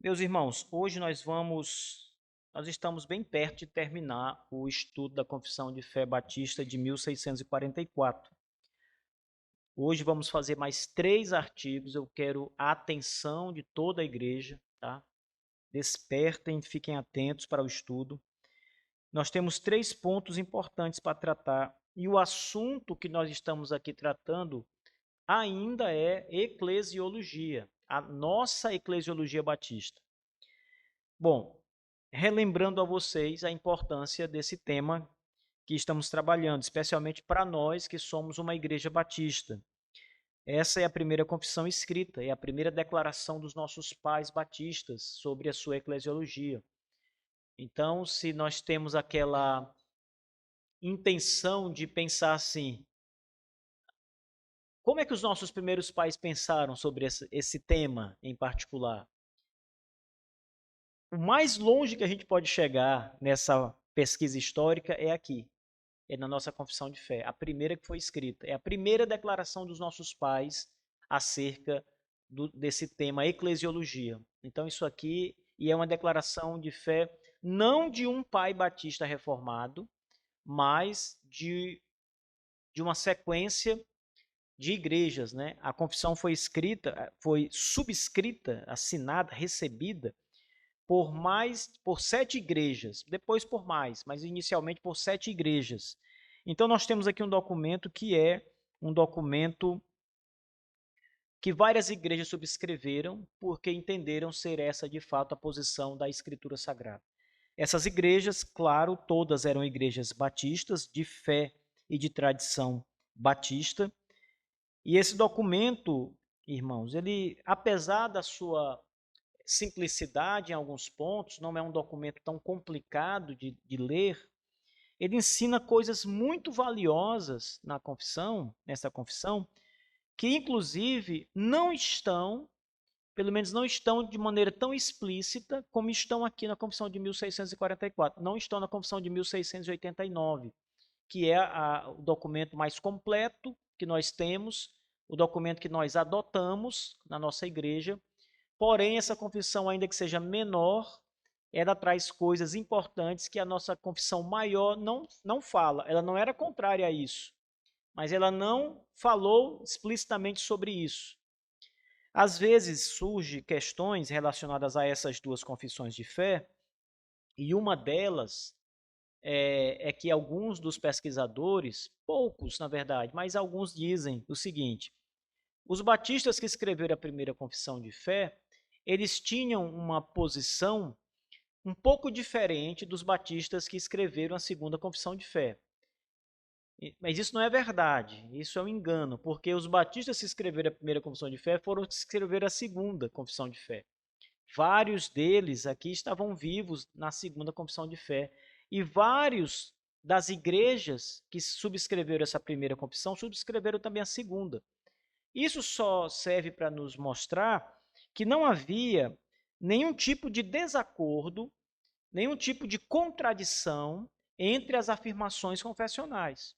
Meus irmãos, hoje nós estamos bem perto de terminar o estudo da Confissão de Fé Batista de 1644. Hoje vamos fazer mais 3 artigos. Eu quero a atenção de toda a igreja, tá? Despertem, fiquem atentos para o estudo. Nós temos 3 pontos importantes para tratar e o assunto que nós estamos aqui tratando ainda é eclesiologia, a nossa eclesiologia batista. Bom, relembrando a vocês a importância desse tema que estamos trabalhando, especialmente para nós que somos uma igreja batista. Essa é a primeira confissão escrita, é a primeira declaração dos nossos pais batistas sobre a sua eclesiologia. Então, se nós temos aquela intenção de pensar assim, como é que os nossos primeiros pais pensaram sobre esse tema em particular? O mais longe que a gente pode chegar nessa pesquisa histórica é aqui, é na nossa confissão de fé, a primeira que foi escrita. É a primeira declaração dos nossos pais acerca desse tema eclesiologia. Então, isso aqui e é uma declaração de fé não de um pai batista reformado, mas de uma sequência de igrejas, né? A confissão foi escrita, foi subscrita, assinada, recebida por 7 igrejas, depois por mais, mas inicialmente por 7 igrejas. Então nós temos aqui um documento que é um documento que várias igrejas subscreveram porque entenderam ser essa de fato a posição da Escritura Sagrada. Essas igrejas, claro, todas eram igrejas batistas, de fé e de tradição batista. E esse documento, irmãos, ele, apesar da sua simplicidade em alguns pontos, não é um documento tão complicado de ler, ele ensina coisas muito valiosas na confissão, nessa confissão, que inclusive não estão, pelo menos não estão de maneira tão explícita como estão aqui na confissão de 1644, não estão na confissão de 1689, que é o documento mais completo que nós temos, o documento que nós adotamos na nossa igreja. Porém, essa confissão, ainda que seja menor, ela traz coisas importantes que a nossa confissão maior não fala. Ela não era contrária a isso, mas ela não falou explicitamente sobre isso. Às vezes surgem questões relacionadas a essas duas confissões de fé, e uma delas é que alguns dos pesquisadores, poucos na verdade, mas alguns dizem o seguinte: os batistas que escreveram a primeira confissão de fé, eles tinham uma posição um pouco diferente dos batistas que escreveram a segunda confissão de fé. Mas isso não é verdade, isso é um engano, porque os batistas que escreveram a primeira confissão de fé foram os que escreveram a segunda confissão de fé. Vários deles aqui estavam vivos na segunda confissão de fé. E vários das igrejas que subscreveram essa primeira confissão subscreveram também a segunda. Isso só serve para nos mostrar que não havia nenhum tipo de desacordo, nenhum tipo de contradição entre as afirmações confessionais.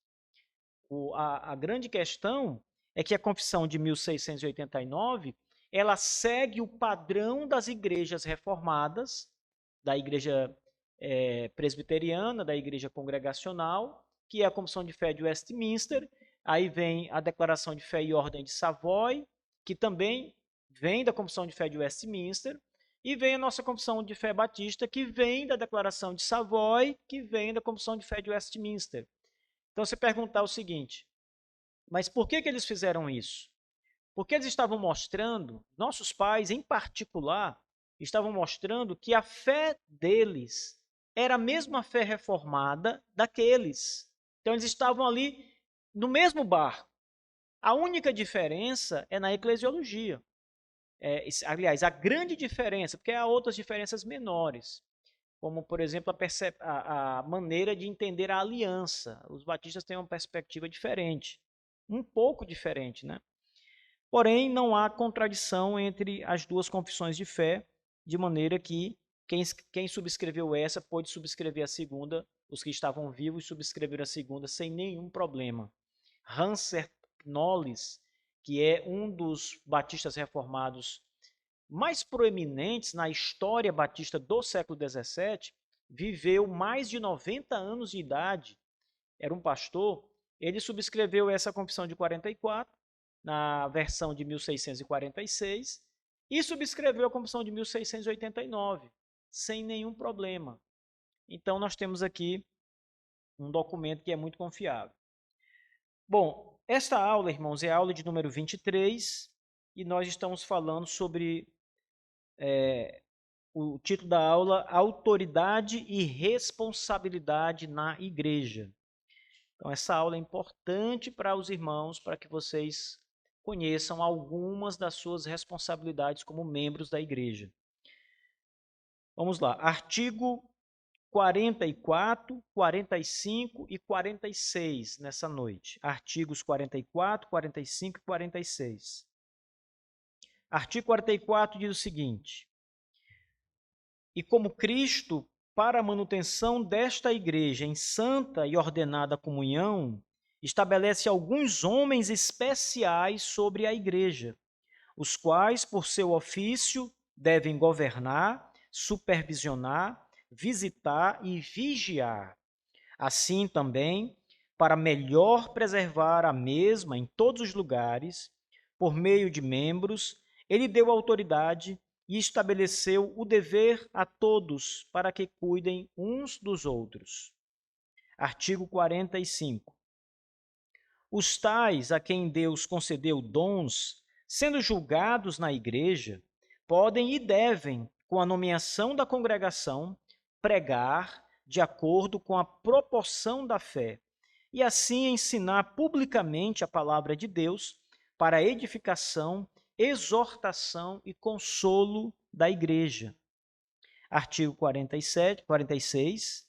A grande questão é que a confissão de 1689 ela segue o padrão das igrejas reformadas, da igreja presbiteriana, da igreja congregacional, que é a confissão de fé de Westminster. Aí vem a declaração de fé e ordem de Savoy, que também vem da confissão de fé de Westminster, e vem a nossa confissão de fé batista, que vem da declaração de Savoy, que vem da confissão de fé de Westminster. Então, você perguntar o seguinte, mas por que eles fizeram isso? Porque eles estavam mostrando, nossos pais em particular, estavam mostrando que a fé deles era a mesma fé reformada daqueles. Então, eles estavam ali no mesmo barco. A única diferença é na eclesiologia. Aliás, a grande diferença, porque há outras diferenças menores, como, por exemplo, a maneira de entender a aliança. Os batistas têm uma perspectiva diferente, um pouco diferente, né? Porém, não há contradição entre as duas confissões de fé, de maneira que quem subscreveu essa pôde subscrever a segunda, os que estavam vivos subscreveram a segunda sem nenhum problema. Hanser Knowles, que é um dos batistas reformados mais proeminentes na história batista do século XVII, viveu mais de 90 anos de idade, era um pastor. Ele subscreveu essa Confissão de 44, na versão de 1646, e subscreveu a Confissão de 1689, sem nenhum problema. Então, nós temos aqui um documento que é muito confiável. Bom, esta aula, irmãos, é a aula de número 23, e nós estamos falando sobre o título da aula, Autoridade e Responsabilidade na Igreja. Então, essa aula é importante para os irmãos, para que vocês conheçam algumas das suas responsabilidades como membros da igreja. Vamos lá, artigo 44, 45 e 46 nessa noite. Artigos 44, 45 e 46. Artigo 44 diz o seguinte: e como Cristo, para a manutenção desta igreja em santa e ordenada comunhão, estabelece alguns homens especiais sobre a igreja, os quais, por seu ofício, devem governar, supervisionar, visitar e vigiar. Assim também, para melhor preservar a mesma em todos os lugares, por meio de membros, ele deu autoridade e estabeleceu o dever a todos para que cuidem uns dos outros. Artigo 45. Os tais a quem Deus concedeu dons, sendo julgados na igreja, podem e devem, com a nomeação da congregação, pregar de acordo com a proporção da fé, e assim ensinar publicamente a palavra de Deus para edificação, exortação e consolo da igreja. Artigo 46.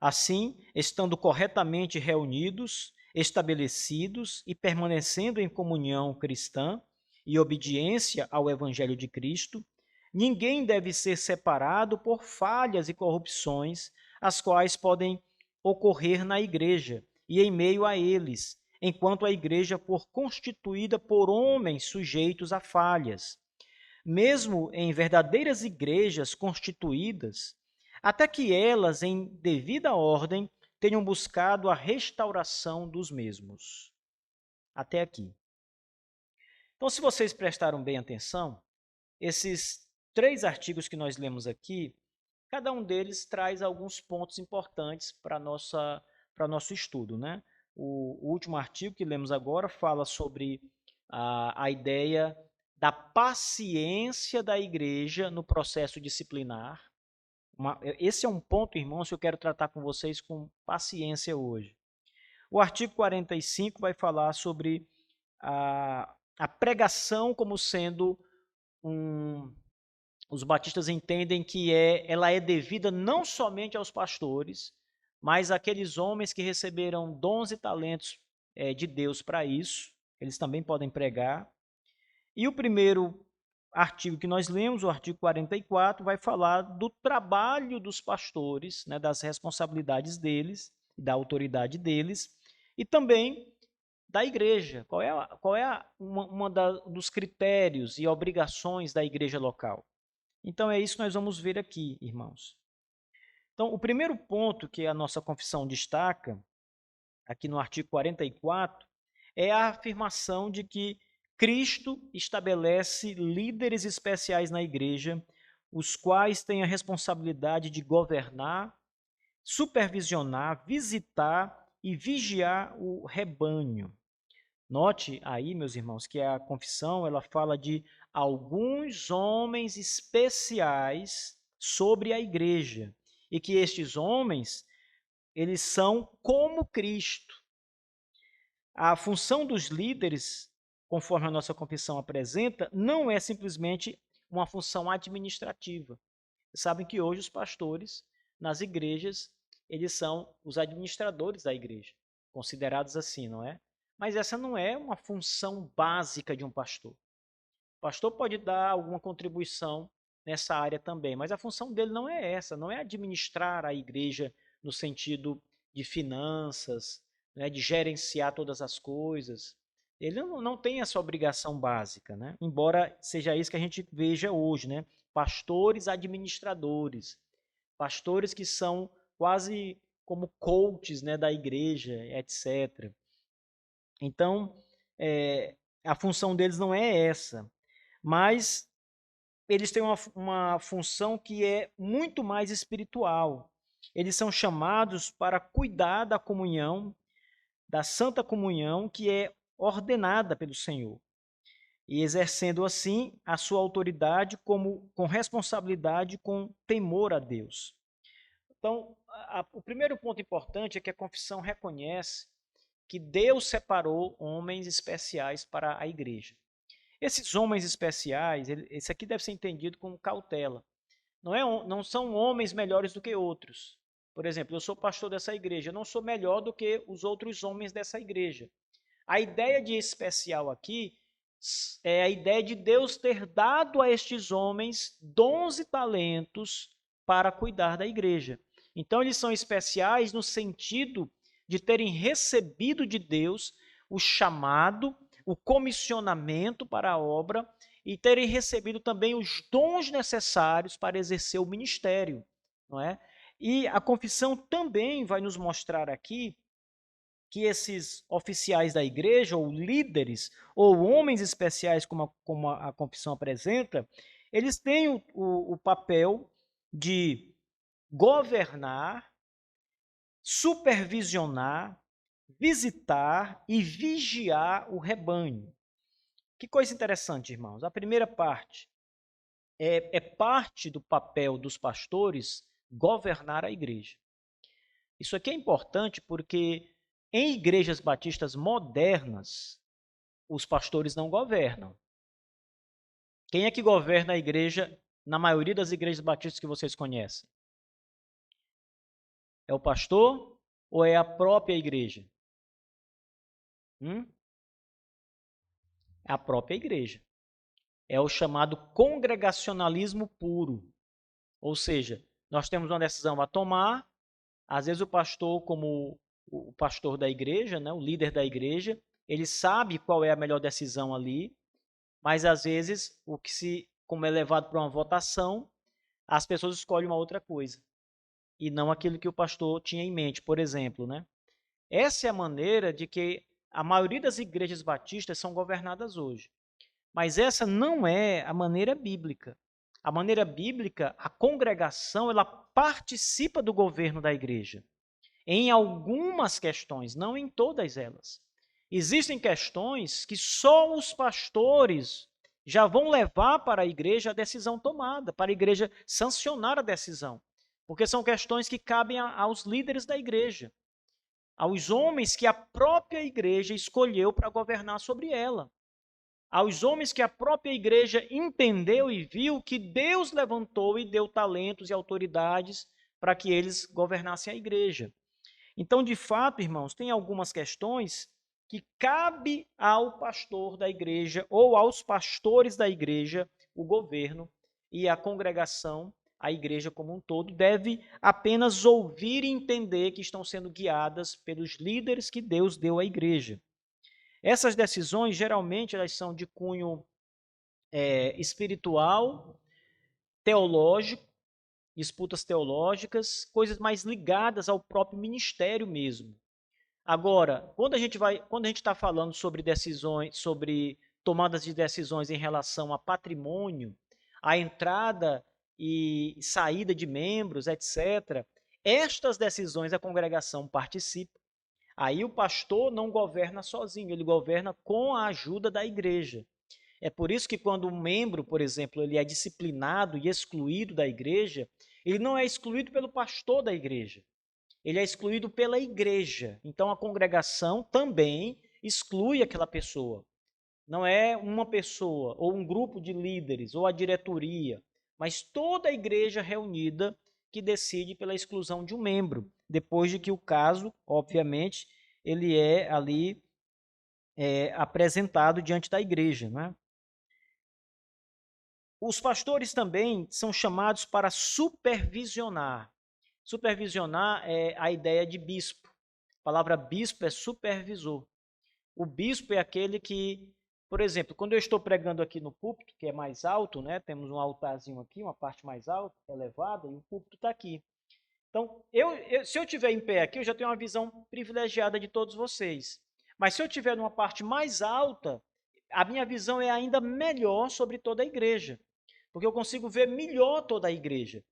Assim, estando corretamente reunidos, estabelecidos e permanecendo em comunhão cristã e obediência ao Evangelho de Cristo, ninguém deve ser separado por falhas e corrupções, as quais podem ocorrer na igreja e em meio a eles, enquanto a igreja for constituída por homens sujeitos a falhas. Mesmo em verdadeiras igrejas constituídas, até que elas, em devida ordem, tenham buscado a restauração dos mesmos. Até aqui. Então, se vocês prestaram bem atenção, esses 3 artigos que nós lemos aqui, cada um deles traz alguns pontos importantes para nosso estudo, né? O último artigo que lemos agora fala sobre a ideia da paciência da igreja no processo disciplinar. Esse é um ponto, irmãos, que eu quero tratar com vocês com paciência hoje. O artigo 45 vai falar sobre a pregação como sendo os batistas entendem que ela é devida não somente aos pastores, mas àqueles homens que receberam dons e talentos de Deus para isso, eles também podem pregar. E o primeiro artigo que nós lemos, o artigo 44, vai falar do trabalho dos pastores, né, das responsabilidades deles, da autoridade deles, e também da igreja. Qual é dos critérios e obrigações da igreja local? Então, é isso que nós vamos ver aqui, irmãos. Então, o primeiro ponto que a nossa confissão destaca, aqui no artigo 44, é a afirmação de que Cristo estabelece líderes especiais na igreja, os quais têm a responsabilidade de governar, supervisionar, visitar e vigiar o rebanho. Note aí, meus irmãos, que a confissão ela fala de alguns homens especiais sobre a igreja e que estes homens eles são como Cristo. A função dos líderes, conforme a nossa confissão apresenta, não é simplesmente uma função administrativa. Vocês sabem que hoje os pastores nas igrejas, eles são os administradores da igreja, considerados assim, não é? Mas essa não é uma função básica de um pastor. O pastor pode dar alguma contribuição nessa área também, mas a função dele não é essa, não é administrar a igreja no sentido de finanças, né, de gerenciar todas as coisas. Ele não tem essa obrigação básica, né? Embora seja isso que a gente veja hoje, né? Pastores administradores, pastores que são quase como coaches, né, da igreja, etc. Então, a função deles não é essa, mas eles têm uma função que é muito mais espiritual. Eles são chamados para cuidar da comunhão, da santa comunhão que é ordenada pelo Senhor, e exercendo assim a sua autoridade com responsabilidade, com temor a Deus. Então, o primeiro ponto importante é que a confissão reconhece que Deus separou homens especiais para a igreja. Esses homens especiais, esse aqui deve ser entendido com cautela. Não são homens melhores do que outros. Por exemplo, eu sou pastor dessa igreja, eu não sou melhor do que os outros homens dessa igreja. A ideia de especial aqui é a ideia de Deus ter dado a estes homens dons e talentos para cuidar da igreja. Então, eles são especiais no sentido de terem recebido de Deus o chamado, o comissionamento para a obra e terem recebido também os dons necessários para exercer o ministério, não é? E a confissão também vai nos mostrar aqui que esses oficiais da igreja, ou líderes, ou homens especiais, como a confissão apresenta, eles têm o papel de governar, supervisionar, visitar e vigiar o rebanho. Que coisa interessante, irmãos. A primeira parte é parte do papel dos pastores governar a igreja. Isso aqui é importante porque em igrejas batistas modernas, os pastores não governam. Quem é que governa a igreja na maioria das igrejas batistas que vocês conhecem? É o pastor ou é a própria igreja? É a própria igreja. É o chamado congregacionalismo puro. Ou seja, nós temos uma decisão a tomar, às vezes o pastor, como o pastor da igreja, né, o líder da igreja, ele sabe qual é a melhor decisão ali, mas às vezes como é levado para uma votação, as pessoas escolhem uma outra coisa e não aquilo que o pastor tinha em mente, por exemplo, né? Essa é a maneira de que a maioria das igrejas batistas são governadas hoje. Mas essa não é a maneira bíblica. A maneira bíblica, a congregação, ela participa do governo da igreja. Em algumas questões, não em todas elas. Existem questões que só os pastores já vão levar para a igreja a decisão tomada, para a igreja sancionar a decisão. Porque são questões que cabem aos líderes da igreja, aos homens que a própria igreja escolheu para governar sobre ela, aos homens que a própria igreja entendeu e viu que Deus levantou e deu talentos e autoridades para que eles governassem a igreja. Então, de fato, irmãos, tem algumas questões que cabe ao pastor da igreja ou aos pastores da igreja, o governo e a congregação, a igreja como um todo, deve apenas ouvir e entender que estão sendo guiadas pelos líderes que Deus deu à igreja. Essas decisões, geralmente, elas são de cunho espiritual, teológico, disputas teológicas, coisas mais ligadas ao próprio ministério mesmo. Agora, quando a gente está falando sobre decisões, sobre tomadas de decisões em relação a patrimônio, a entrada e saída de membros, etc., estas decisões a congregação participa. Aí o pastor não governa sozinho, ele governa com a ajuda da igreja. É por isso que quando um membro, por exemplo, ele é disciplinado e excluído da igreja, ele não é excluído pelo pastor da igreja, ele é excluído pela igreja. Então a congregação também exclui aquela pessoa. Não é uma pessoa ou um grupo de líderes ou a diretoria, mas toda a igreja reunida que decide pela exclusão de um membro, depois de que o caso, obviamente, ele é ali apresentado diante da igreja, né? Os pastores também são chamados para supervisionar. Supervisionar é a ideia de bispo. A palavra bispo é supervisor. O bispo é aquele que, por exemplo, quando eu estou pregando aqui no púlpito, que é mais alto, né? Temos um altarzinho aqui, uma parte mais alta, elevada, e o púlpito está aqui. Então, se eu estiver em pé aqui, eu já tenho uma visão privilegiada de todos vocês. Mas se eu estiver numa parte mais alta, a minha visão é ainda melhor sobre toda a igreja, porque eu consigo ver melhor toda a igreja.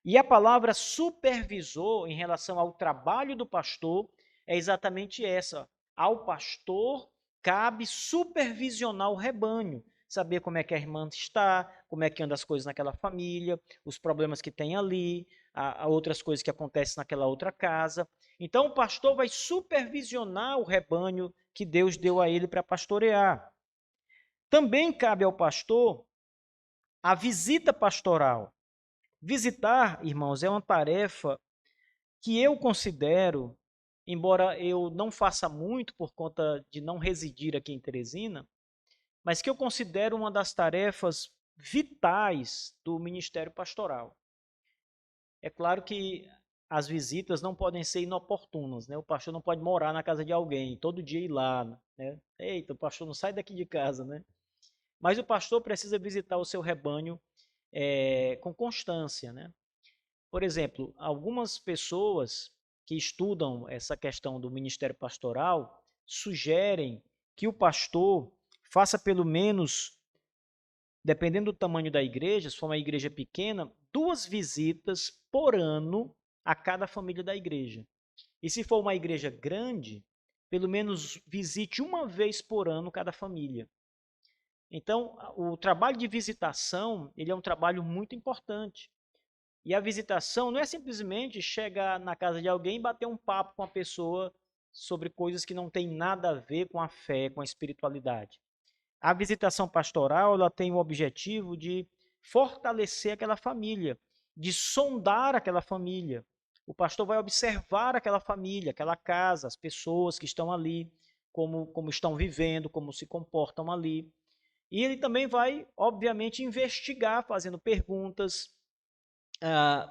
E a palavra supervisor, em relação ao trabalho do pastor, é exatamente essa. Ao pastor cabe supervisionar o rebanho, saber como é que a irmã está, como é que andam as coisas naquela família, os problemas que tem ali, a outras coisas que acontecem naquela outra casa. Então, o pastor vai supervisionar o rebanho que Deus deu a ele para pastorear. Também cabe ao pastor a visita pastoral. Visitar, irmãos, é uma tarefa que eu considero, embora eu não faça muito por conta de não residir aqui em Teresina, mas que eu considero uma das tarefas vitais do ministério pastoral. É claro que as visitas não podem ser inoportunas, né? O pastor não pode morar na casa de alguém, todo dia ir lá, né? Eita, o pastor não sai daqui de casa, né? Mas o pastor precisa visitar o seu rebanho com constância, né? Por exemplo, algumas pessoas que estudam essa questão do ministério pastoral sugerem que o pastor faça pelo menos, dependendo do tamanho da igreja, se for uma igreja pequena, 2 visitas por ano a cada família da igreja. E se for uma igreja grande, pelo menos visite uma vez por ano cada família. Então, o trabalho de visitação, ele é um trabalho muito importante. E a visitação não é simplesmente chegar na casa de alguém e bater um papo com a pessoa sobre coisas que não têm nada a ver com a fé, com a espiritualidade. A visitação pastoral, ela tem o objetivo de fortalecer aquela família, de sondar aquela família. O pastor vai observar aquela família, aquela casa, as pessoas que estão ali, como estão vivendo, como se comportam ali. E ele também vai, obviamente, investigar, fazendo perguntas,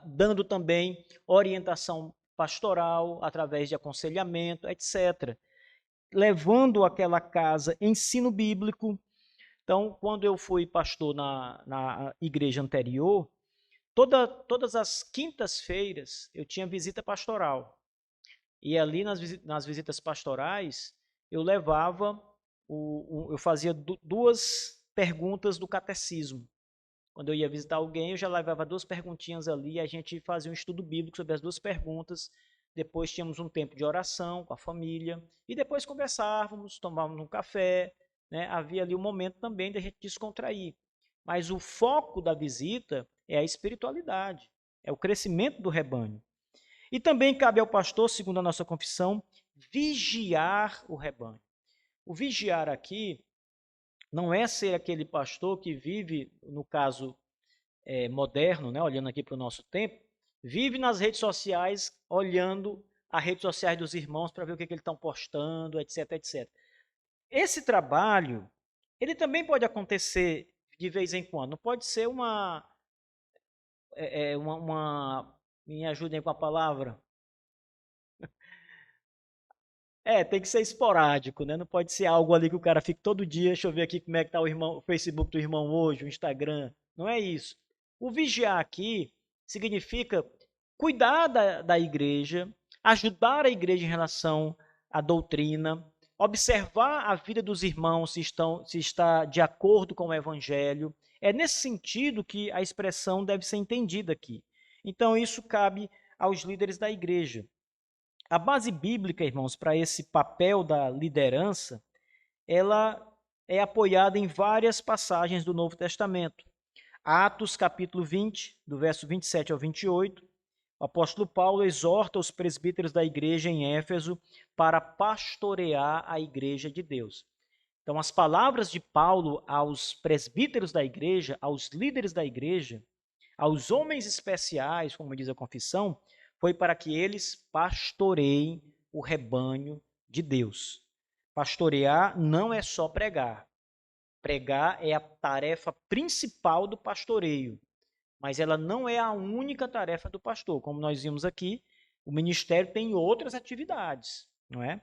dando também orientação pastoral através de aconselhamento, etc. Levando àquela casa ensino bíblico. Então, quando eu fui pastor na igreja anterior, todas as quintas-feiras eu tinha visita pastoral. E ali nas visitas pastorais, eu levava, eu fazia 2 perguntas do catecismo. Quando eu ia visitar alguém, eu já levava 2 perguntinhas ali, e a gente fazia um estudo bíblico sobre as 2 perguntas. Depois tínhamos um tempo de oração com a família, e depois conversávamos, tomávamos um café, né? Havia ali um momento também de a gente descontrair. Mas o foco da visita é a espiritualidade, é o crescimento do rebanho. E também cabe ao pastor, segundo a nossa confissão, vigiar o rebanho. O vigiar aqui não é ser aquele pastor que vive, no caso moderno, né, olhando aqui para o nosso tempo, vive nas redes sociais, olhando as redes sociais dos irmãos para ver o que eles estão postando, etc, etc. Esse trabalho, ele também pode acontecer de vez em quando. Não pode ser me ajudem com a palavra. Tem que ser esporádico, né? Não pode ser algo ali que o cara fique todo dia, deixa eu ver aqui como é que tá o Facebook do irmão hoje, o Instagram. Não é isso. O vigiar aqui significa cuidar da igreja, ajudar a igreja em relação à doutrina, observar a vida dos irmãos se está de acordo com o evangelho. É nesse sentido que a expressão deve ser entendida aqui. Então, isso cabe aos líderes da igreja. A base bíblica, irmãos, para esse papel da liderança, ela é apoiada em várias passagens do Novo Testamento. Atos, capítulo 20, do verso 27 ao 28, o apóstolo Paulo exorta os presbíteros da igreja em Éfeso para pastorear a igreja de Deus. Então, as palavras de Paulo aos presbíteros da igreja, aos líderes da igreja, aos homens especiais, como diz a confissão, foi para que eles pastoreiem o rebanho de Deus. Pastorear não é só pregar. Pregar é a tarefa principal do pastoreio, mas ela não é a única tarefa do pastor. Como nós vimos aqui, o ministério tem outras atividades, não é?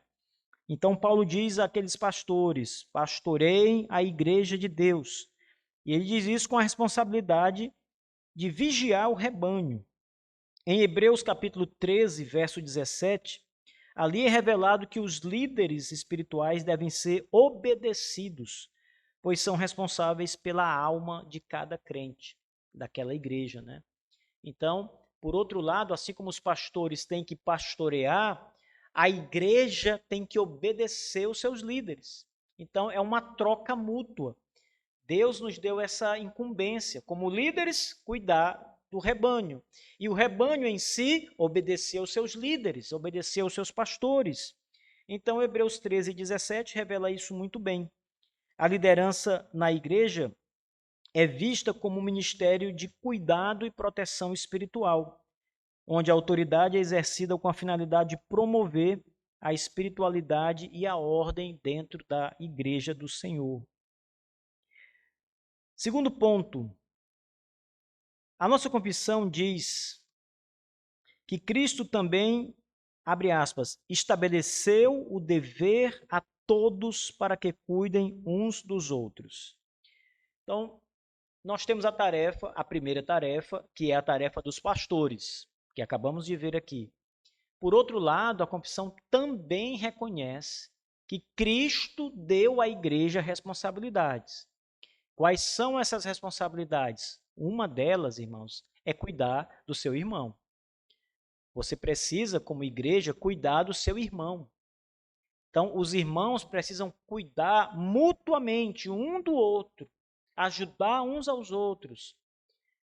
Então, Paulo diz àqueles pastores: pastoreiem a igreja de Deus. E ele diz isso com a responsabilidade de vigiar o rebanho. Em Hebreus capítulo 13, verso 17, ali é revelado que os líderes espirituais devem ser obedecidos, pois são responsáveis pela alma de cada crente daquela igreja, né? Então, por outro lado, assim como os pastores têm que pastorear, a igreja tem que obedecer os seus líderes. Então, é uma troca mútua. Deus nos deu essa incumbência, como líderes, cuidar do rebanho. E o rebanho em si obedecer aos seus líderes, obedecer aos seus pastores. Então, Hebreus 13, 17 revela isso muito bem. A liderança na igreja é vista como um ministério de cuidado e proteção espiritual, onde a autoridade é exercida com a finalidade de promover a espiritualidade e a ordem dentro da igreja do Senhor. Segundo ponto, a nossa confissão diz que Cristo também, abre aspas, estabeleceu o dever a todos para que cuidem uns dos outros. Então, nós temos a tarefa, a primeira tarefa, que é a tarefa dos pastores, que acabamos de ver aqui. Por outro lado, a confissão também reconhece que Cristo deu à igreja responsabilidades. Quais são essas responsabilidades? Uma delas, irmãos, é cuidar do seu irmão. Você precisa, como igreja, cuidar do seu irmão. Então, os irmãos precisam cuidar mutuamente um do outro, ajudar uns aos outros.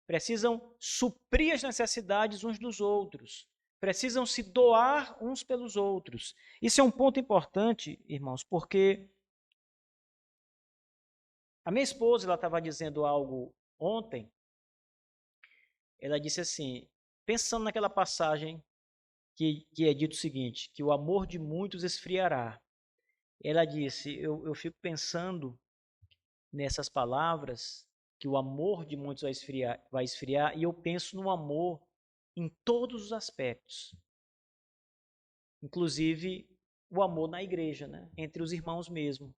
Precisam suprir as necessidades uns dos outros. Precisam se doar uns pelos outros. Isso é um ponto importante, irmãos, porque a minha esposa ela estava dizendo algo ontem. Ela disse assim, pensando naquela passagem que é dito o seguinte, que o amor de muitos esfriará. Ela disse, eu fico pensando nessas palavras, que o amor de muitos vai esfriar, e eu penso no amor em todos os aspectos, inclusive o amor na igreja, né? Entre os irmãos mesmo.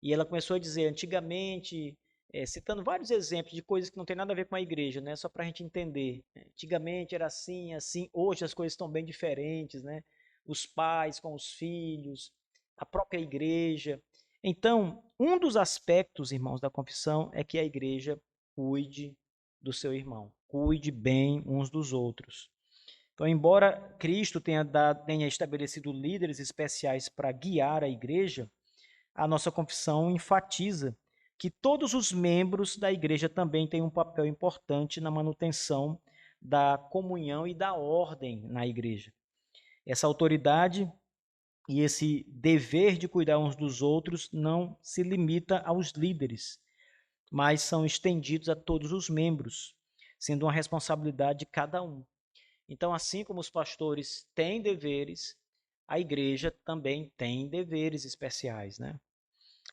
E ela começou a dizer, antigamente, citando vários exemplos de coisas que não tem nada a ver com a igreja, né? Só para a gente entender. Antigamente era assim, assim, hoje as coisas estão bem diferentes, né? Os pais com os filhos, a própria igreja. Então, um dos aspectos, irmãos, da confissão é que a igreja cuide do seu irmão, cuide bem uns dos outros. Então, embora Cristo tenha estabelecido líderes especiais para guiar a igreja, a nossa confissão enfatiza que todos os membros da igreja também têm um papel importante na manutenção da comunhão e da ordem na igreja. Essa autoridade e esse dever de cuidar uns dos outros não se limita aos líderes, mas são estendidos a todos os membros, sendo uma responsabilidade de cada um. Então, assim como os pastores têm deveres, a igreja também tem deveres especiais, né?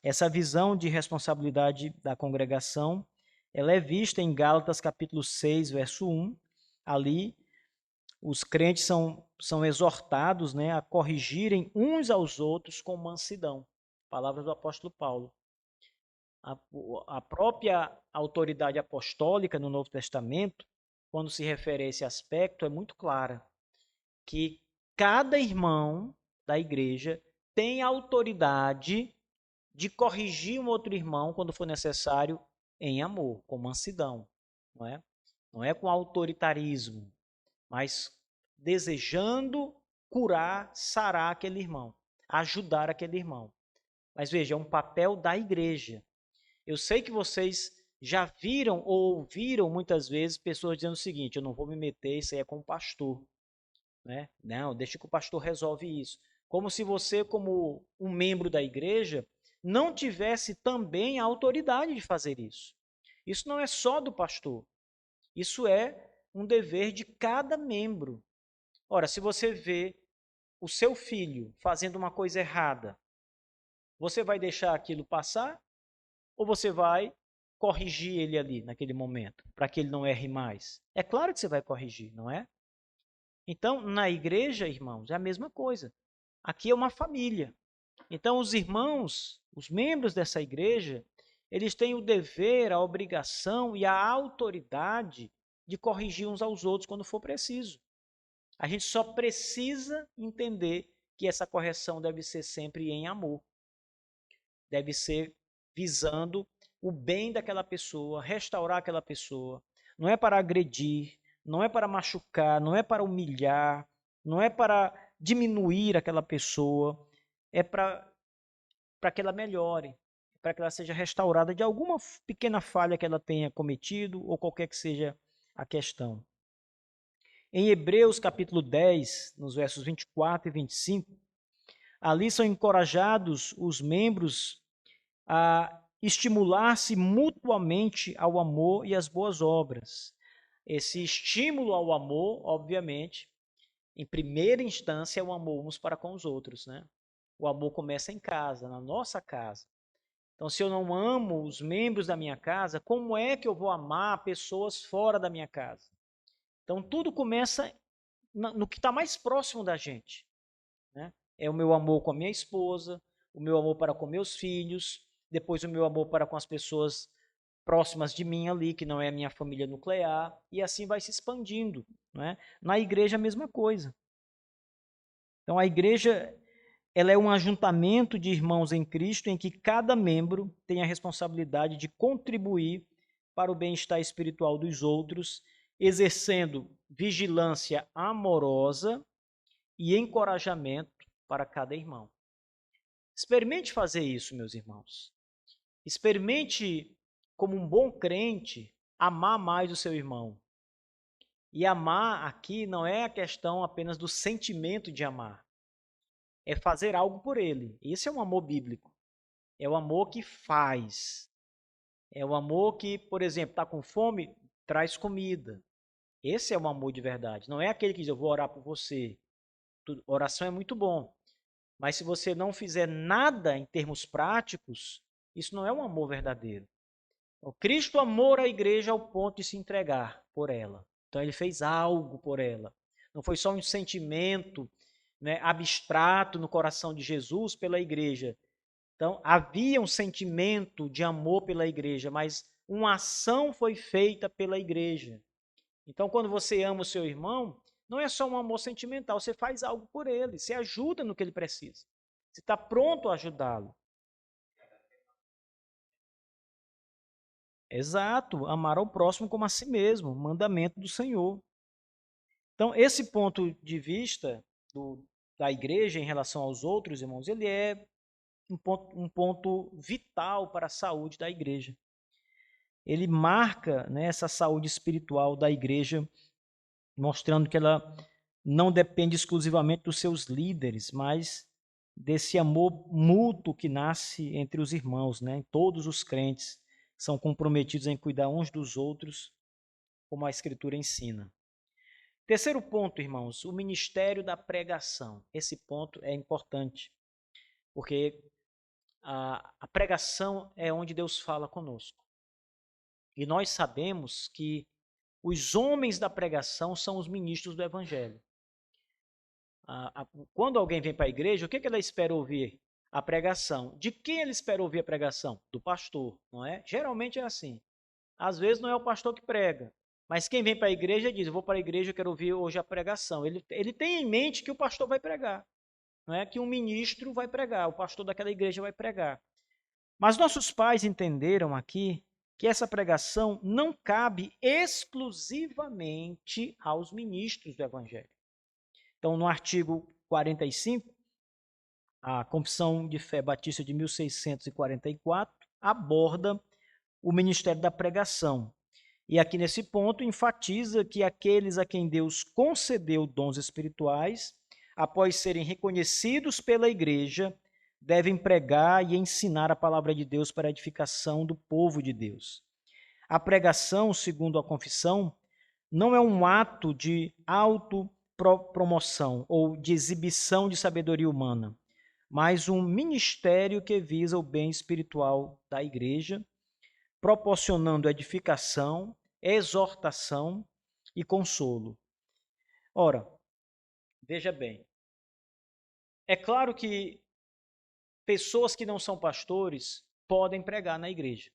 Essa visão de responsabilidade da congregação, ela é vista em Gálatas capítulo 6, verso 1. Ali, os crentes são exortados, né, a corrigirem uns aos outros com mansidão. Palavras do apóstolo Paulo. A própria autoridade apostólica no Novo Testamento, quando se refere a esse aspecto, é muito clara, que cada irmão da igreja tem autoridade de corrigir um outro irmão quando for necessário em amor, com mansidão, não é? Não é com autoritarismo, mas desejando curar, sarar aquele irmão, ajudar aquele irmão. Mas veja, é um papel da igreja. Eu sei que vocês já viram ou ouviram muitas vezes pessoas dizendo o seguinte, eu não vou me meter, isso aí é com o pastor. Né? Não, deixa que o pastor resolve isso. Como se você, como um membro da igreja, não tivesse também a autoridade de fazer isso. Isso não é só do pastor. Isso é um dever de cada membro. Ora, se você vê o seu filho fazendo uma coisa errada, você vai deixar aquilo passar ou você vai corrigir ele ali naquele momento, para que ele não erre mais? É claro que você vai corrigir, não é? Então, na igreja, irmãos, é a mesma coisa. Aqui é uma família. Então, os irmãos, os membros dessa igreja, eles têm o dever, a obrigação e a autoridade de corrigir uns aos outros quando for preciso. A gente só precisa entender que essa correção deve ser sempre em amor. Deve ser visando o bem daquela pessoa, restaurar aquela pessoa. Não é para agredir, não é para machucar, não é para humilhar, não é para diminuir aquela pessoa, é para que ela melhore, para que ela seja restaurada de alguma pequena falha que ela tenha cometido ou qualquer que seja a questão. Em Hebreus capítulo 10, nos versos 24 e 25, ali são encorajados os membros a estimular-se mutuamente ao amor e às boas obras. Esse estímulo ao amor, obviamente, em primeira instância, é o amor uns para com os outros, né? O amor começa em casa, na nossa casa. Então, se eu não amo os membros da minha casa, como é que eu vou amar pessoas fora da minha casa? Então, tudo começa no que está mais próximo da gente, né? É o meu amor com a minha esposa, o meu amor para com meus filhos, depois o meu amor para com as pessoas próximas de mim ali, que não é a minha família nuclear, e assim vai se expandindo, né? Na igreja a mesma coisa. Então a igreja, ela é um ajuntamento de irmãos em Cristo em que cada membro tem a responsabilidade de contribuir para o bem-estar espiritual dos outros, exercendo vigilância amorosa e encorajamento para cada irmão. Experimente fazer isso, meus irmãos. Experimente, como um bom crente, amar mais o seu irmão. E amar aqui não é a questão apenas do sentimento de amar, é fazer algo por ele. Esse é um amor bíblico. É o amor que faz. É o amor que, por exemplo, está com fome, traz comida. Esse é o amor de verdade. Não é aquele que diz, eu vou orar por você. Oração é muito bom. Mas se você não fizer nada em termos práticos, isso não é um amor verdadeiro. O Cristo amou a igreja ao ponto de se entregar por ela. Então ele fez algo por ela. Não foi só um sentimento, né, abstrato no coração de Jesus pela igreja. Então havia um sentimento de amor pela igreja, mas uma ação foi feita pela igreja. Então quando você ama o seu irmão, não é só um amor sentimental, você faz algo por ele, você ajuda no que ele precisa. Você está pronto a ajudá-lo. Exato, amar ao próximo como a si mesmo, mandamento do Senhor. Então, esse ponto de vista da igreja em relação aos outros irmãos, ele é um ponto vital para a saúde da igreja. Ele marca, né, essa saúde espiritual da igreja, mostrando que ela não depende exclusivamente dos seus líderes, mas desse amor mútuo que nasce entre os irmãos, né? Todos os crentes são comprometidos em cuidar uns dos outros, como a Escritura ensina. Terceiro ponto, irmãos, o ministério da pregação. Esse ponto é importante, porque a pregação é onde Deus fala conosco. E nós sabemos que os homens da pregação são os ministros do Evangelho. Quando alguém vem para a igreja, o que ela espera ouvir? A pregação. De quem ele espera ouvir a pregação? Do pastor, não é? Geralmente é assim. Às vezes não é o pastor que prega, mas quem vem para a igreja diz, eu vou para a igreja, eu quero ouvir hoje a pregação. Ele tem em mente que o pastor vai pregar, não é que um ministro vai pregar, o pastor daquela igreja vai pregar. Mas nossos pais entenderam aqui que essa pregação não cabe exclusivamente aos ministros do evangelho. Então, no artigo 45, a Confissão de Fé Batista de 1644 aborda o ministério da pregação. E aqui nesse ponto enfatiza que aqueles a quem Deus concedeu dons espirituais, após serem reconhecidos pela igreja, devem pregar e ensinar a palavra de Deus para a edificação do povo de Deus. A pregação, segundo a confissão, não é um ato de autopromoção ou de exibição de sabedoria humana, mas um ministério que visa o bem espiritual da igreja, proporcionando edificação, exortação e consolo. Ora, veja bem, é claro que pessoas que não são pastores podem pregar na igreja.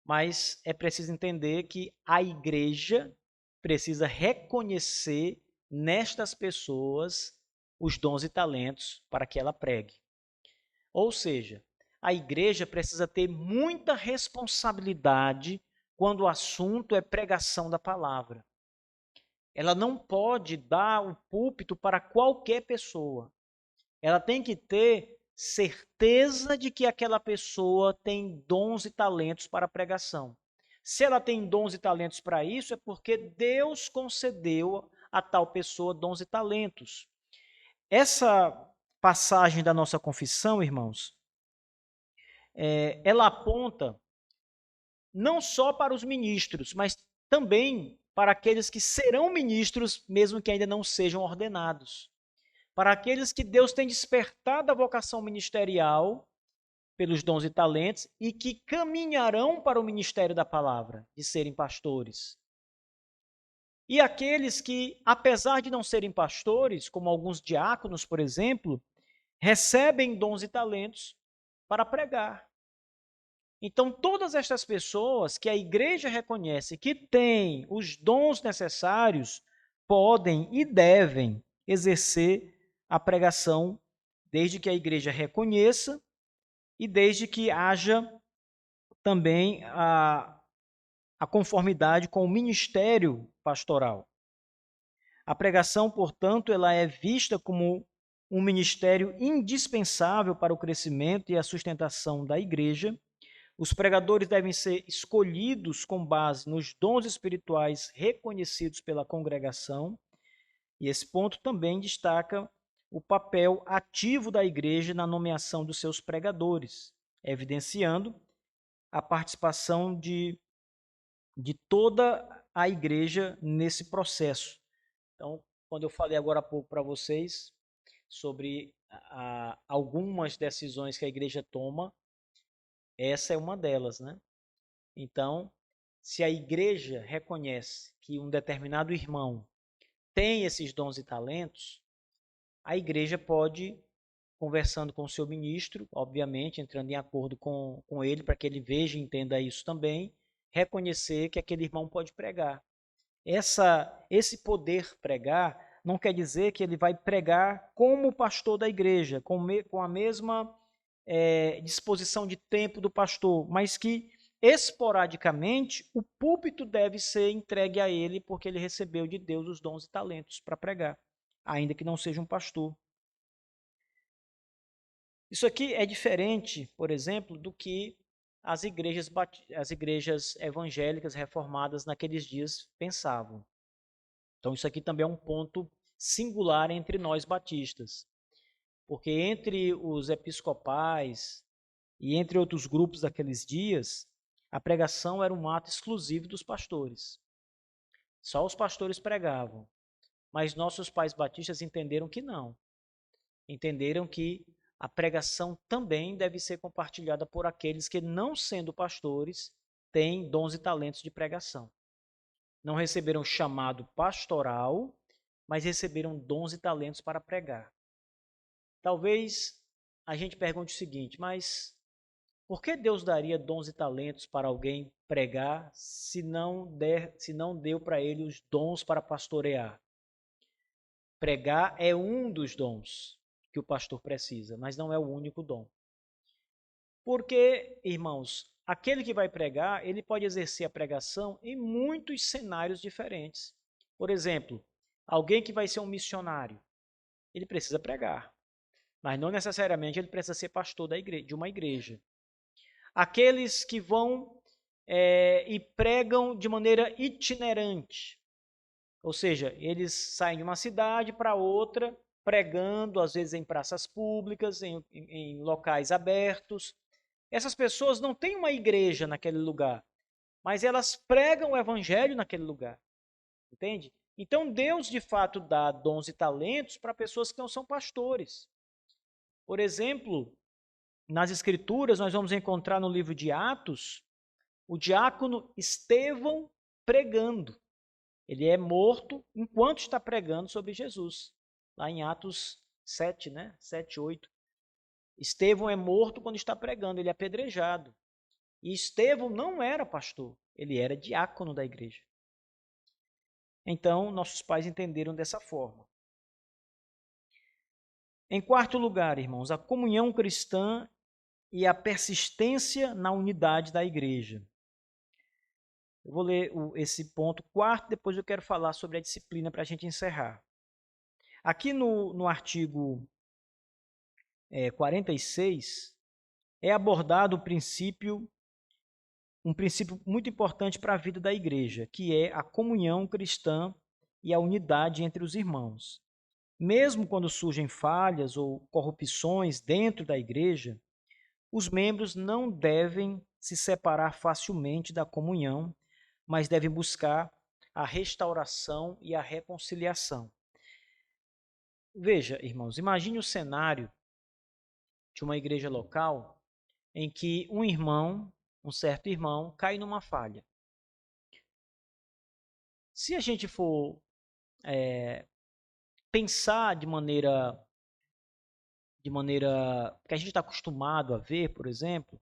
Mas é preciso entender que a igreja precisa reconhecer nestas pessoas os dons e talentos para que ela pregue. Ou seja, a igreja precisa ter muita responsabilidade quando o assunto é pregação da palavra. Ela não pode dar o púlpito para qualquer pessoa. Ela tem que ter certeza de que aquela pessoa tem dons e talentos para a pregação. Se ela tem dons e talentos para isso, é porque Deus concedeu a tal pessoa dons e talentos. Essa passagem da nossa confissão, irmãos, ela aponta não só para os ministros, mas também para aqueles que serão ministros, mesmo que ainda não sejam ordenados. Para aqueles que Deus tem despertado a vocação ministerial pelos dons e talentos e que caminharão para o ministério da palavra, de serem pastores. E aqueles que, apesar de não serem pastores, como alguns diáconos, por exemplo, recebem dons e talentos para pregar. Então, todas estas pessoas que a igreja reconhece que têm os dons necessários, podem e devem exercer a pregação, desde que a igreja reconheça e desde que haja também a conformidade com o ministério pastoral. A pregação, portanto, ela é vista como um ministério indispensável para o crescimento e a sustentação da igreja. Os pregadores devem ser escolhidos com base nos dons espirituais reconhecidos pela congregação, e esse ponto também destaca o papel ativo da igreja na nomeação dos seus pregadores, evidenciando a participação de toda a igreja nesse processo. Então, quando eu falei agora há pouco para vocês sobre algumas decisões que a igreja toma, essa é uma delas, né? Então, se a igreja reconhece que um determinado irmão tem esses dons e talentos, a igreja pode, conversando com o seu ministro, obviamente, entrando em acordo com ele, para que ele veja e entenda isso também, reconhecer que aquele irmão pode pregar. Esse poder pregar não quer dizer que ele vai pregar como pastor da igreja, com a mesma disposição de tempo do pastor, mas que esporadicamente o púlpito deve ser entregue a ele, porque ele recebeu de Deus os dons e talentos para pregar, ainda que não seja um pastor. Isso aqui é diferente, por exemplo, do que as igrejas evangélicas reformadas naqueles dias pensavam. Então, isso aqui também é um ponto singular entre nós batistas, porque entre os episcopais e entre outros grupos daqueles dias, a pregação era um ato exclusivo dos pastores. Só os pastores pregavam. Mas nossos pais batistas entenderam que não. Entenderam que a pregação também deve ser compartilhada por aqueles que, não sendo pastores, têm dons e talentos de pregação. Não receberam chamado pastoral, mas receberam dons e talentos para pregar. Talvez a gente pergunte o seguinte, mas por que Deus daria dons e talentos para alguém pregar se não deu para ele os dons para pastorear? Pregar é um dos dons que o pastor precisa, mas não é o único dom. Porque, irmãos, aquele que vai pregar, ele pode exercer a pregação em muitos cenários diferentes. Por exemplo, alguém que vai ser um missionário, ele precisa pregar, mas não necessariamente ele precisa ser pastor de uma igreja. Aqueles que vão e pregam de maneira itinerante, ou seja, eles saem de uma cidade para outra, pregando, às vezes em praças públicas, em locais abertos. Essas pessoas não têm uma igreja naquele lugar, mas elas pregam o evangelho naquele lugar, entende? Então Deus, de fato, dá dons e talentos para pessoas que não são pastores. Por exemplo, nas Escrituras, nós vamos encontrar no livro de Atos, o diácono Estevão pregando. Ele é morto enquanto está pregando sobre Jesus, lá em Atos 7, né? 7, 8. Estevão é morto quando está pregando, ele é apedrejado. E Estevão não era pastor, ele era diácono da igreja. Então, nossos pais entenderam dessa forma. Em quarto lugar, irmãos, a comunhão cristã e a persistência na unidade da igreja. Eu vou ler esse ponto quarto, depois eu quero falar sobre a disciplina para a gente encerrar. Aqui no artigo 46, é abordado um princípio muito importante para a vida da igreja, que é a comunhão cristã e a unidade entre os irmãos. Mesmo quando surgem falhas ou corrupções dentro da igreja, os membros não devem se separar facilmente da comunhão, mas devem buscar a restauração e a reconciliação. Veja, irmãos, imagine o cenário de uma igreja local em que um certo irmão, cai numa falha. Se a gente for pensar de maneira que a gente está acostumado a ver, por exemplo,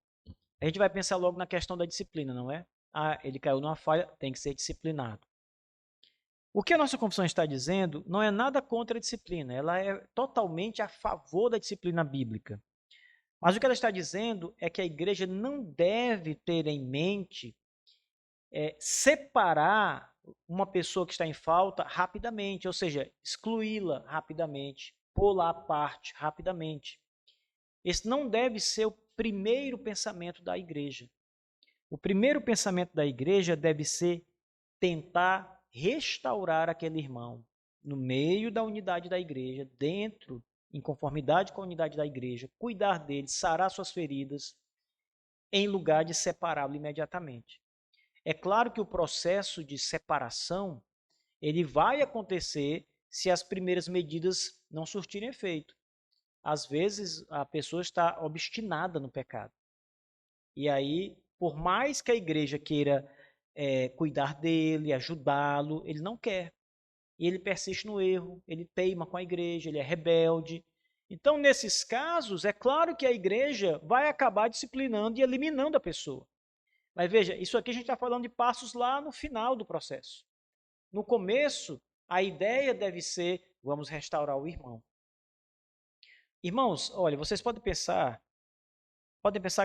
a gente vai pensar logo na questão da disciplina, não é? Ah, ele caiu numa falha, tem que ser disciplinado. O que a nossa confissão está dizendo não é nada contra a disciplina, ela é totalmente a favor da disciplina bíblica. Mas o que ela está dizendo é que a igreja não deve ter em mente separar uma pessoa que está em falta rapidamente, ou seja, excluí-la rapidamente, pô-la à parte rapidamente. Esse não deve ser o primeiro pensamento da igreja. O primeiro pensamento da igreja deve ser tentar restaurar aquele irmão no meio da unidade da igreja, dentro, em conformidade com a unidade da igreja, cuidar dele, sarar suas feridas, em lugar de separá-lo imediatamente. É claro que o processo de separação ele vai acontecer se as primeiras medidas não surtirem efeito. Às vezes a pessoa está obstinada no pecado. E aí, por mais que a igreja queira cuidar dele, ajudá-lo, ele não quer. E ele persiste no erro, ele teima com a igreja, ele é rebelde. Então, nesses casos, é claro que a igreja vai acabar disciplinando e eliminando a pessoa. Mas veja, isso aqui a gente está falando de passos lá no final do processo. No começo, a ideia deve ser, vamos restaurar o irmão. Irmãos, olha, vocês podem pensar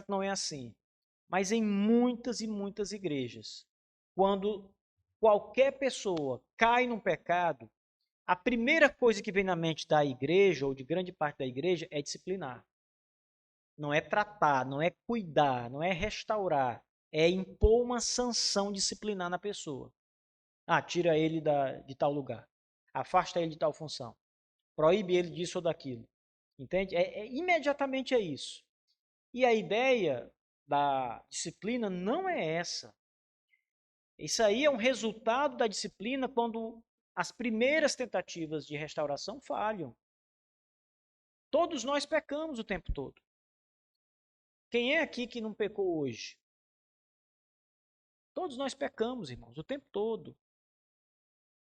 que não é assim, mas em muitas e muitas igrejas, quando qualquer pessoa cai num pecado, a primeira coisa que vem na mente da igreja, ou de grande parte da igreja, é disciplinar. Não é tratar, não é cuidar, não é restaurar, é impor uma sanção disciplinar na pessoa. Ah, tira ele de tal lugar. Afasta ele de tal função. Proíbe ele disso ou daquilo. Entende? Imediatamente é isso. E a ideia da disciplina não é essa. Isso aí é um resultado da disciplina quando as primeiras tentativas de restauração falham. Todos nós pecamos o tempo todo. Quem é aqui que não pecou hoje? Todos nós pecamos, irmãos, o tempo todo.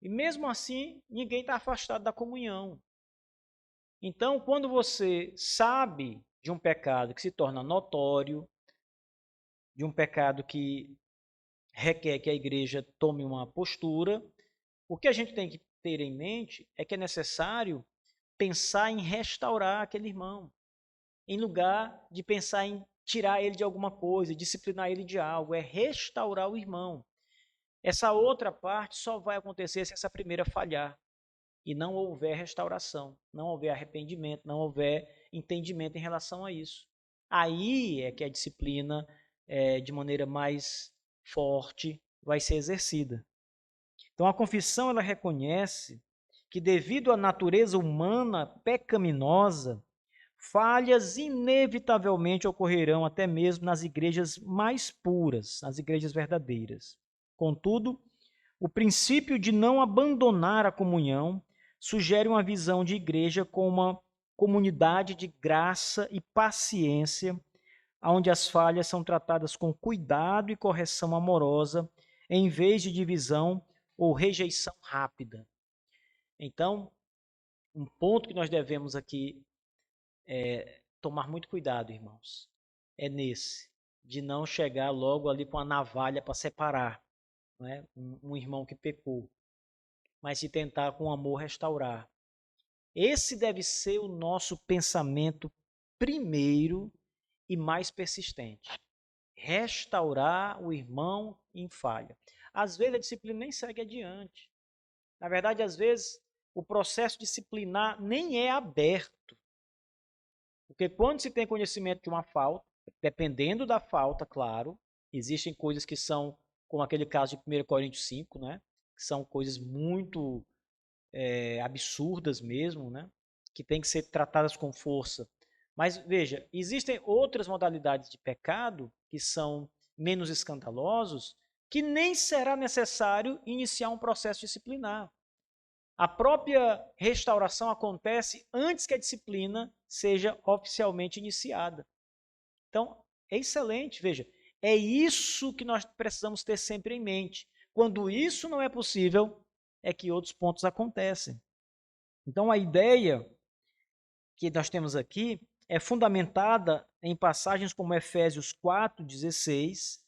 E mesmo assim, ninguém está afastado da comunhão. Então, quando você sabe de um pecado que se torna notório, de um pecado que requer que a igreja tome uma postura, o que a gente tem que ter em mente é que é necessário pensar em restaurar aquele irmão, em lugar de pensar em tirar ele de alguma coisa, disciplinar ele de algo, é restaurar o irmão. Essa outra parte só vai acontecer se essa primeira falhar e não houver restauração, não houver arrependimento, não houver entendimento em relação a isso. Aí é que a disciplina, de maneira mais forte, vai ser exercida. Então a confissão ela reconhece que devido à natureza humana pecaminosa, falhas inevitavelmente ocorrerão até mesmo nas igrejas mais puras, nas igrejas verdadeiras. Contudo, o princípio de não abandonar a comunhão sugere uma visão de igreja como uma comunidade de graça e paciência, onde as falhas são tratadas com cuidado e correção amorosa, em vez de divisão ou rejeição rápida. Então, um ponto que nós devemos aqui tomar muito cuidado, irmãos. É nesse, de não chegar logo ali com a navalha para separar, não é? Um irmão que pecou, mas de tentar com amor restaurar. Esse deve ser o nosso pensamento primeiro e mais persistente. Restaurar o irmão em falha. Às vezes a disciplina nem segue adiante. Na verdade, às vezes, o processo disciplinar nem é aberto. Porque quando se tem conhecimento de uma falta, dependendo da falta, claro, existem coisas que são, como aquele caso de 1 Coríntios 5, né? Que são coisas muito absurdas mesmo, né? Que têm que ser tratadas com força. Mas veja, existem outras modalidades de pecado que são menos escandalosos, que nem será necessário iniciar um processo disciplinar. A própria restauração acontece antes que a disciplina seja oficialmente iniciada. Então, é excelente, veja, é isso que nós precisamos ter sempre em mente. Quando isso não é possível, é que outros pontos acontecem. Então, a ideia que nós temos aqui é fundamentada em passagens como Efésios 4:16,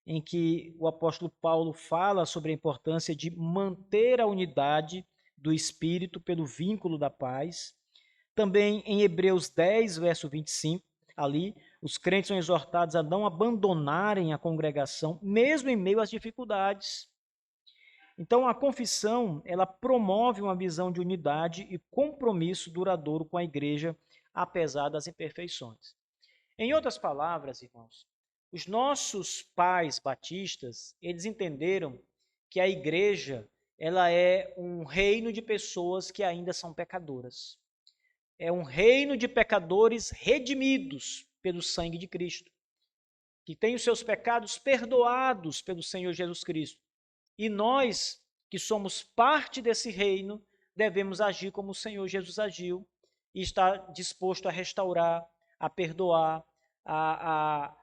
em que o apóstolo Paulo fala sobre a importância de manter a unidade do Espírito pelo vínculo da paz. Também em Hebreus 10, verso 25, ali, os crentes são exortados a não abandonarem a congregação, mesmo em meio às dificuldades. Então, a confissão, ela promove uma visão de unidade e compromisso duradouro com a igreja, apesar das imperfeições. Em outras palavras, irmãos, os nossos pais batistas, eles entenderam que a igreja, ela é um reino de pessoas que ainda são pecadoras. É um reino de pecadores redimidos pelo sangue de Cristo, que têm os seus pecados perdoados pelo Senhor Jesus Cristo. E nós, que somos parte desse reino, devemos agir como o Senhor Jesus agiu e está disposto a restaurar, a perdoar, a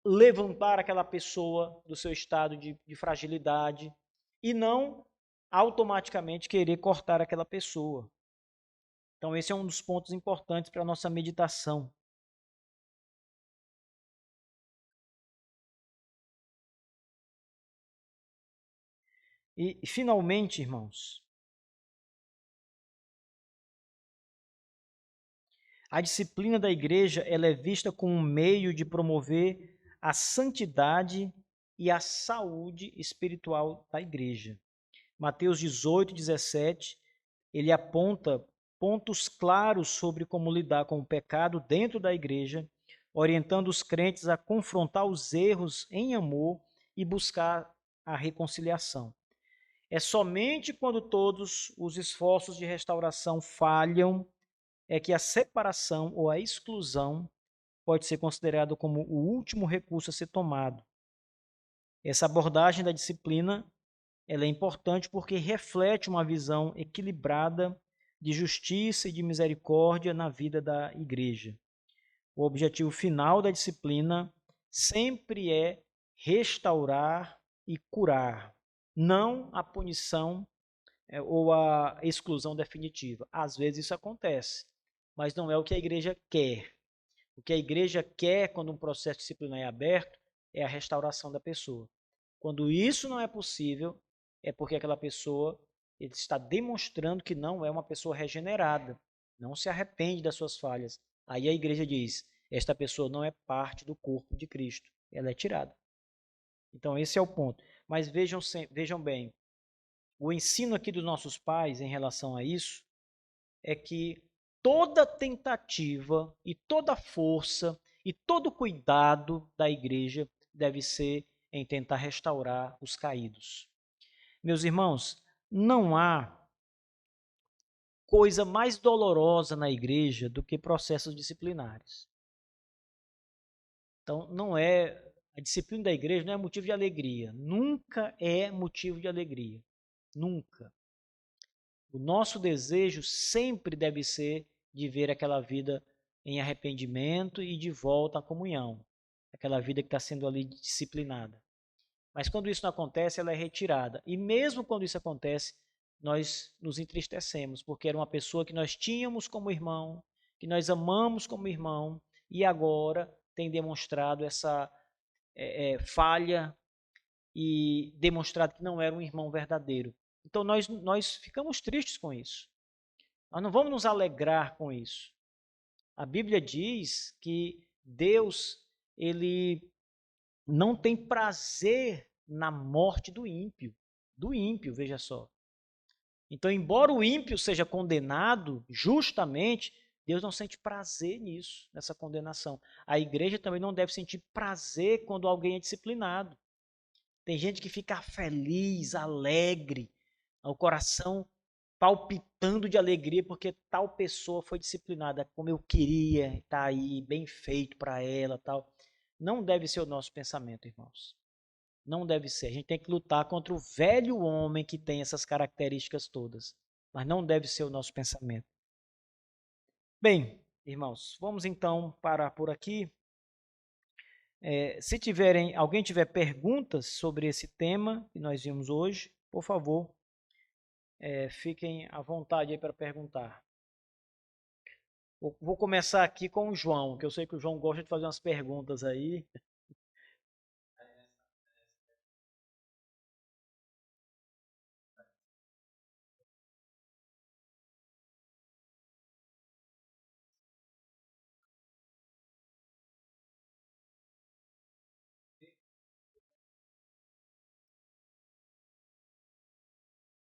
levantar aquela pessoa do seu estado de fragilidade e não automaticamente querer cortar aquela pessoa. Então, esse é um dos pontos importantes para a nossa meditação. E, finalmente, irmãos, a disciplina da igreja ela é vista como um meio de promover a santidade e a saúde espiritual da igreja. Mateus 18:17, ele aponta pontos claros sobre como lidar com o pecado dentro da igreja, orientando os crentes a confrontar os erros em amor e buscar a reconciliação. É somente quando todos os esforços de restauração falham é que a separação ou a exclusão pode ser considerado como o último recurso a ser tomado. Essa abordagem da disciplina ela é importante porque reflete uma visão equilibrada de justiça e de misericórdia na vida da igreja. O objetivo final da disciplina sempre é restaurar e curar, não a punição ou a exclusão definitiva. Às vezes isso acontece, mas não é o que a igreja quer. O que a igreja quer quando um processo disciplinar é aberto é a restauração da pessoa. Quando isso não é possível, é porque aquela pessoa está demonstrando que não é uma pessoa regenerada, não se arrepende das suas falhas. Aí a igreja diz: esta pessoa não é parte do corpo de Cristo, ela é tirada. Então esse é o ponto. Mas vejam bem, o ensino aqui dos nossos pais em relação a isso é que toda tentativa e toda força e todo cuidado da igreja deve ser em tentar restaurar os caídos. Meus irmãos, não há coisa mais dolorosa na igreja do que processos disciplinares. Então, a disciplina da igreja não é motivo de alegria, nunca é motivo de alegria, nunca. O nosso desejo sempre deve ser de ver aquela vida em arrependimento e de volta à comunhão, aquela vida que está sendo ali disciplinada. Mas quando isso não acontece, ela é retirada. E mesmo quando isso acontece, nós nos entristecemos, porque era uma pessoa que nós tínhamos como irmão, que nós amamos como irmão e agora tem demonstrado essa falha e demonstrado que não era um irmão verdadeiro. Então nós ficamos tristes com isso. Nós não vamos nos alegrar com isso. A Bíblia diz que Deus, ele não tem prazer na morte do ímpio. Do ímpio, veja só. Então, embora o ímpio seja condenado justamente, Deus não sente prazer nisso, nessa condenação. A igreja também não deve sentir prazer quando alguém é disciplinado. Tem gente que fica feliz, alegre, o coração palpitando de alegria porque tal pessoa foi disciplinada como eu queria, está aí, bem feito para ela, tal. Não deve ser o nosso pensamento, irmãos. Não deve ser. A gente tem que lutar contra o velho homem que tem essas características todas. Mas não deve ser o nosso pensamento. Bem, irmãos, vamos então parar por aqui. Se alguém tiver perguntas sobre esse tema que nós vimos hoje, por favor, fiquem à vontade aí para perguntar. Vou começar aqui com o João, que eu sei que o João gosta de fazer umas perguntas aí.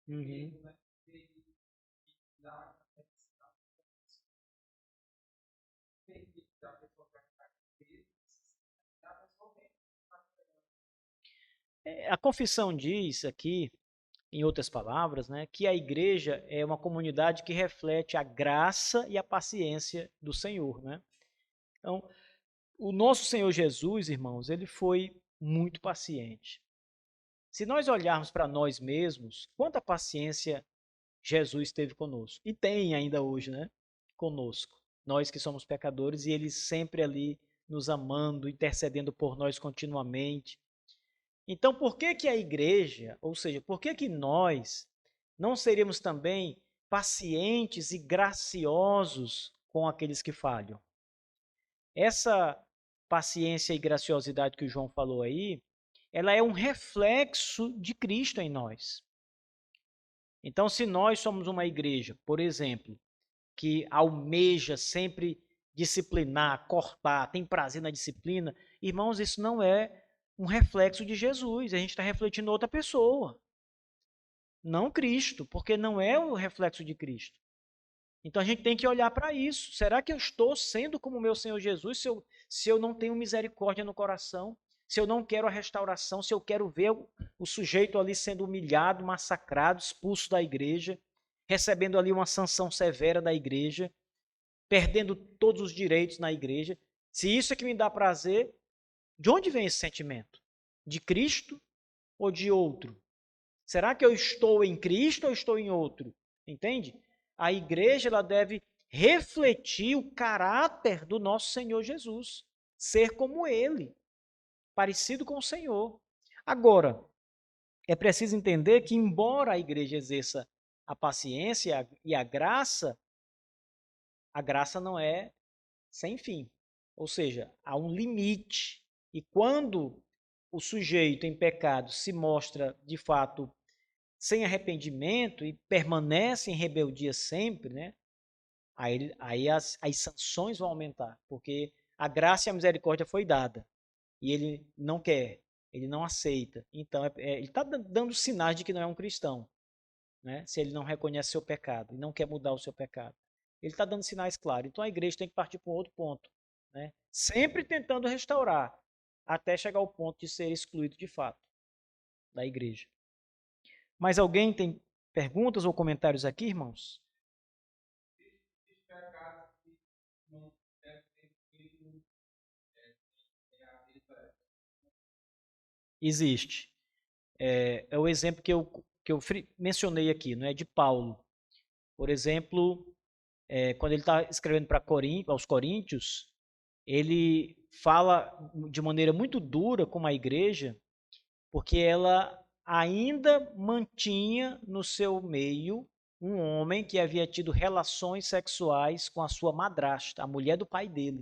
Uhum. A confissão diz aqui, em outras palavras, né, que a igreja é uma comunidade que reflete a graça e a paciência do Senhor, né? Então, o nosso Senhor Jesus, irmãos, ele foi muito paciente. Se nós olharmos para nós mesmos, quanta paciência Jesus teve conosco. E tem ainda hoje, né? Conosco. Nós que somos pecadores e ele sempre ali nos amando, intercedendo por nós continuamente. Então, por que que a igreja, ou seja, por que que nós não seríamos também pacientes e graciosos com aqueles que falham? Essa paciência e graciosidade que o João falou aí, ela é um reflexo de Cristo em nós. Então, se nós somos uma igreja, por exemplo, que almeja sempre disciplinar, cortar, tem prazer na disciplina, irmãos, isso não é um reflexo de Jesus, a gente está refletindo outra pessoa, não Cristo, porque não é o reflexo de Cristo. Então a gente tem que olhar para isso. Será que eu estou sendo como o meu Senhor Jesus se eu não tenho misericórdia no coração? Se eu não quero a restauração, se eu quero ver o sujeito ali sendo humilhado, massacrado, expulso da igreja, recebendo ali uma sanção severa da igreja, perdendo todos os direitos na igreja. Se isso é que me dá prazer, de onde vem esse sentimento? De Cristo ou de outro? Será que eu estou em Cristo ou estou em outro? Entende? A igreja ela deve refletir o caráter do nosso Senhor Jesus, ser como ele, parecido com o Senhor. Agora, é preciso entender que, embora a igreja exerça a paciência e a graça não é sem fim. Ou seja, há um limite. E quando o sujeito em pecado se mostra, de fato, sem arrependimento e permanece em rebeldia sempre, né? Aí as sanções vão aumentar, porque a graça e a misericórdia foi dada e ele não quer, ele não aceita. Então, ele está dando sinais de que não é um cristão, né? Se ele não reconhece seu pecado e não quer mudar o seu pecado. Ele está dando sinais claros. Então, a igreja tem que partir para um outro ponto, né? Sempre tentando restaurar, até chegar ao ponto de ser excluído de fato da igreja. Mas alguém tem perguntas ou comentários aqui, irmãos? Existe. É o exemplo que eu mencionei aqui, não é, de Paulo. Por exemplo, quando ele está escrevendo aos Coríntios, ele fala de maneira muito dura com a igreja, porque ela ainda mantinha no seu meio um homem que havia tido relações sexuais com a sua madrasta, a mulher do pai dele.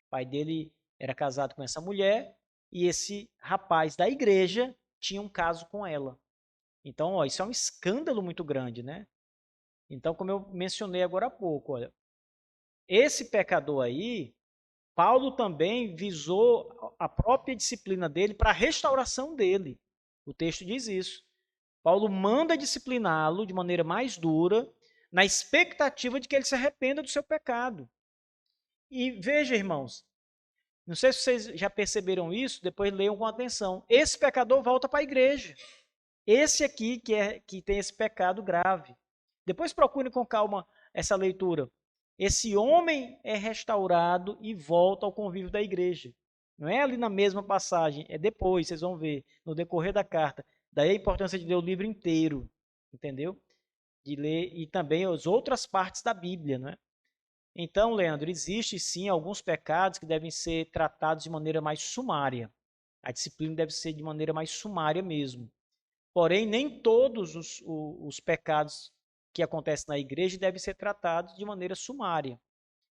O pai dele era casado com essa mulher e esse rapaz da igreja tinha um caso com ela. Então, ó, isso é um escândalo muito grande, né? Então, como eu mencionei agora há pouco, olha, esse pecador aí, Paulo também visou a própria disciplina dele para a restauração dele. O texto diz isso. Paulo manda discipliná-lo de maneira mais dura, na expectativa de que ele se arrependa do seu pecado. E veja, irmãos, não sei se vocês já perceberam isso, depois leiam com atenção. Esse pecador volta para a igreja. Esse aqui que tem esse pecado grave. Depois procure com calma essa leitura. Esse homem é restaurado e volta ao convívio da igreja. Não é ali na mesma passagem, é depois, vocês vão ver, no decorrer da carta. Daí a importância de ler o livro inteiro, entendeu? De ler e também as outras partes da Bíblia, né? Então, Leandro, existe sim alguns pecados que devem ser tratados de maneira mais sumária. A disciplina deve ser de maneira mais sumária mesmo. Porém, nem todos os pecados que acontecem na igreja devem ser tratados de maneira sumária.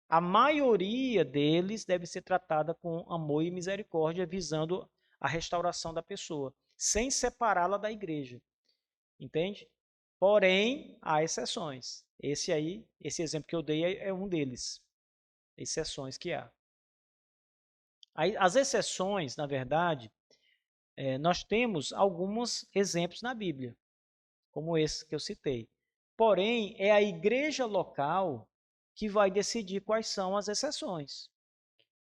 A maioria deles deve ser tratada com amor e misericórdia, visando a restauração da pessoa, sem separá-la da igreja. Entende? Porém, há exceções. Esse exemplo que eu dei é um deles. Exceções que há. As exceções, na verdade, nós temos alguns exemplos na Bíblia, como esse que eu citei. Porém, é a igreja local que vai decidir quais são as exceções.